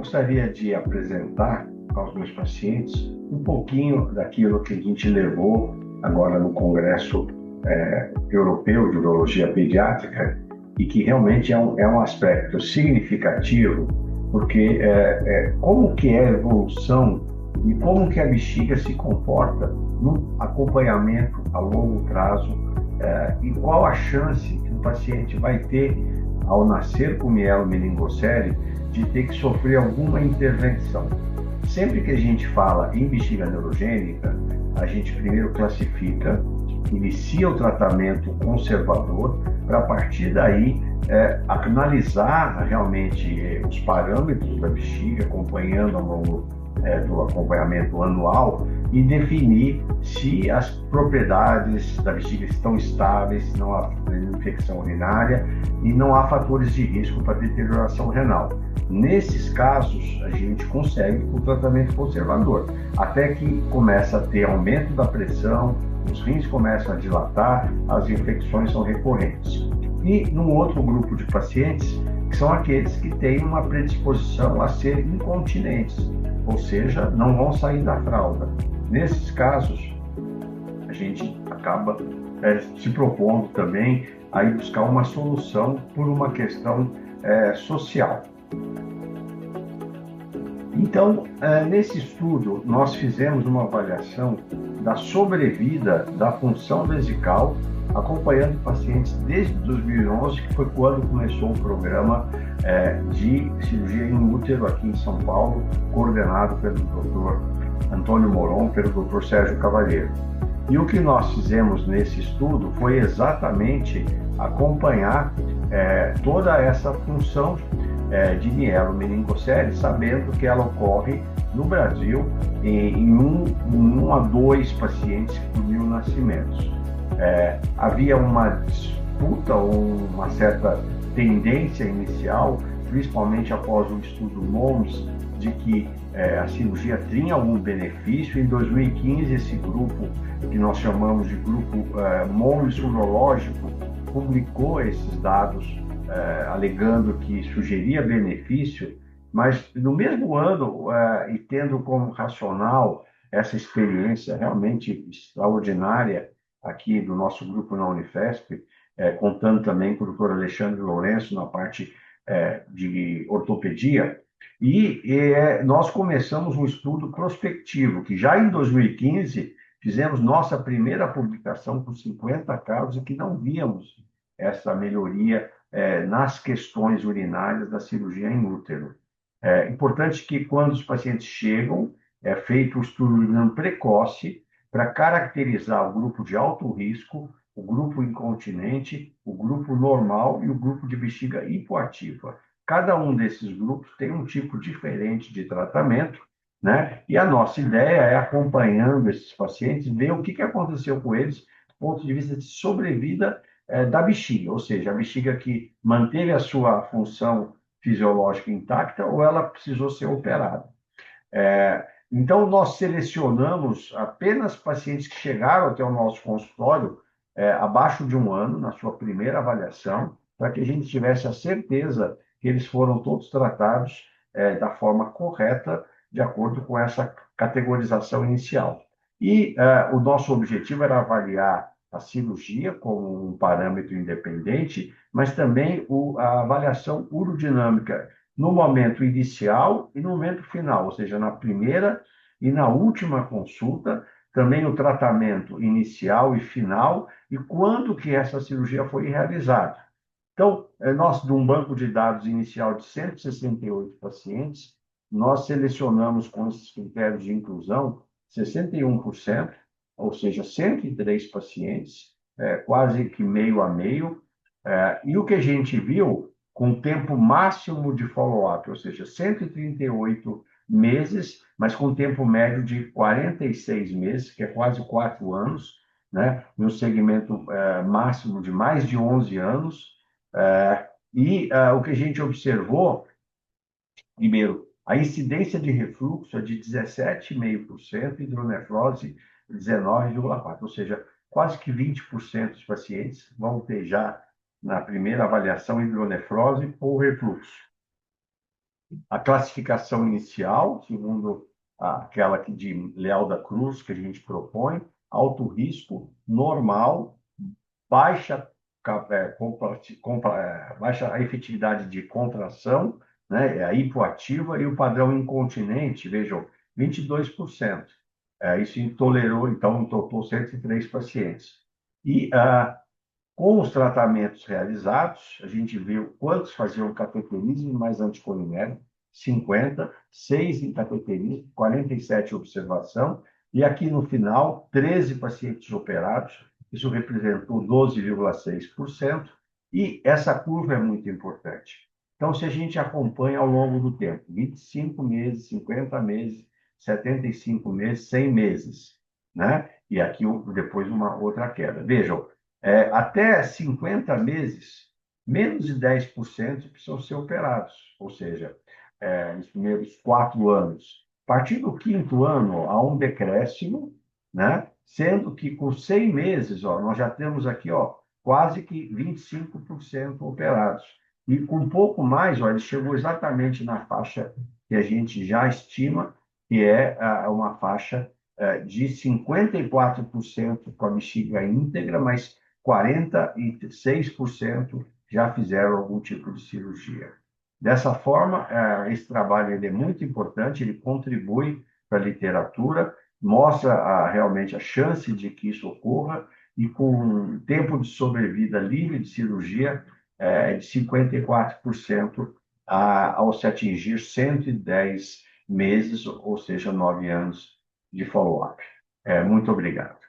gostaria de apresentar aos meus pacientes um pouquinho daquilo que a gente levou agora no Congresso Europeu de Urologia Pediátrica e que realmente é um aspecto significativo, porque como que é a evolução e como que a bexiga se comporta no acompanhamento a longo prazo e qual a chance que o paciente vai ter ao nascer com mielomeningocele de ter que sofrer alguma intervenção. Sempre que a gente fala em bexiga neurogênica, a gente primeiro classifica, inicia o tratamento conservador, para a partir daí analisar realmente os parâmetros da bexiga, acompanhando ao longo do acompanhamento anual e definir se as propriedades da bexiga estão estáveis, se não há infecção urinária e não há fatores de risco para deterioração renal. Nesses casos, a gente consegue o tratamento conservador, até que começa a ter aumento da pressão, os rins começam a dilatar, as infecções são recorrentes. E num outro grupo de pacientes, que são aqueles que têm uma predisposição a ser incontinentes, ou seja, não vão sair da fralda. Nesses casos, a gente acaba se propondo também a ir buscar uma solução por uma questão social. Então, nesse estudo, nós fizemos uma avaliação da sobrevida da função vesical, acompanhando pacientes desde 2011, que foi quando começou o programa de cirurgia in útero aqui em São Paulo, coordenado pelo Dr. Antônio Moron, pelo Dr. Sérgio Cavalheiro. E o que nós fizemos nesse estudo foi exatamente acompanhar toda essa função de mielomeningocele, sabendo que ela ocorre no Brasil em 1 a 2 pacientes por 1000 nascimentos. Havia uma disputa ou uma certa tendência inicial, principalmente após o estudo MOMS, de que a cirurgia tinha algum benefício. Em 2015, esse grupo, que nós chamamos de grupo MOMS urológico, publicou esses dados alegando que sugeria benefício, mas no mesmo ano, e tendo como racional essa experiência realmente extraordinária aqui do nosso grupo na Unifesp, contando também com o Dr. Alexandre Lourenço na parte de ortopedia, e nós começamos um estudo prospectivo, que já em 2015 fizemos nossa primeira publicação com 50 casos e que não víamos essa melhoria nas questões urinárias da cirurgia in útero. É importante que quando os pacientes chegam, é feito o estudo urinário precoce para caracterizar o grupo de alto risco, o grupo incontinente, o grupo normal e o grupo de bexiga hipoativa. Cada um desses grupos tem um tipo diferente de tratamento, né? E a nossa ideia é, acompanhando esses pacientes, ver o que aconteceu com eles do ponto de vista de sobrevida da bexiga, ou seja, a bexiga que manteve a sua função fisiológica intacta ou ela precisou ser operada. Então, nós selecionamos apenas pacientes que chegaram até o nosso consultório abaixo de 1 ano, na sua primeira avaliação, para que a gente tivesse a certeza que eles foram todos tratados da forma correta, de acordo com essa categorização inicial. E o nosso objetivo era avaliar a cirurgia como um parâmetro independente, mas também a avaliação urodinâmica no momento inicial e no momento final, ou seja, na primeira e na última consulta, também o tratamento inicial e final e quando que essa cirurgia foi realizada. Então, nós, de um banco de dados inicial de 168 pacientes, nós selecionamos com esses critérios de inclusão 61%, ou seja, 103 pacientes, quase que meio a meio, e o que a gente viu com tempo máximo de follow-up, ou seja, 138 meses, mas com tempo médio de 46 meses, que é quase 4 anos, né? No segmento máximo de mais de 11 anos. O que a gente observou, primeiro, a incidência de refluxo é de 17,5%, hidronefrose 19,4%, ou seja, quase que 20% dos pacientes vão ter já, na primeira avaliação, hidronefrose ou refluxo. A classificação inicial, segundo aquela de Leal da Cruz que a gente propõe, alto risco, normal, baixa, baixa a efetividade de contração, né, a hipoativa, e o padrão incontinente, vejam, 22%. Isso tolerou, então, tocou 103 pacientes. E com os tratamentos realizados, a gente viu quantos faziam cateterismo mais anticolinérgico, 50, 6 em cateterismo, 47 em observação, e aqui no final, 13 pacientes operados, isso representou 12,6%, e essa curva é muito importante. Então, se a gente acompanha ao longo do tempo, 25 meses, 50 meses, 75 meses, 100 meses, né? E aqui depois uma outra queda. Vejam, até 50 meses, menos de 10% precisam ser operados, ou seja, nos primeiros 4 anos. A partir do quinto ano, há um decréscimo, né? Sendo que com 100 meses, ó, nós já temos aqui ó, quase que 25% operados. E com um pouco mais, ó, ele chegou exatamente na faixa que a gente já estima, que é uma faixa de 54% com a bexiga íntegra, mas 46% já fizeram algum tipo de cirurgia. Dessa forma, esse trabalho ele é muito importante, ele contribui para a literatura, mostra realmente a chance de que isso ocorra, e com um tempo de sobrevida livre de cirurgia de 54% ao se atingir 110 meses, ou seja, 9 anos de follow-up. Muito obrigado.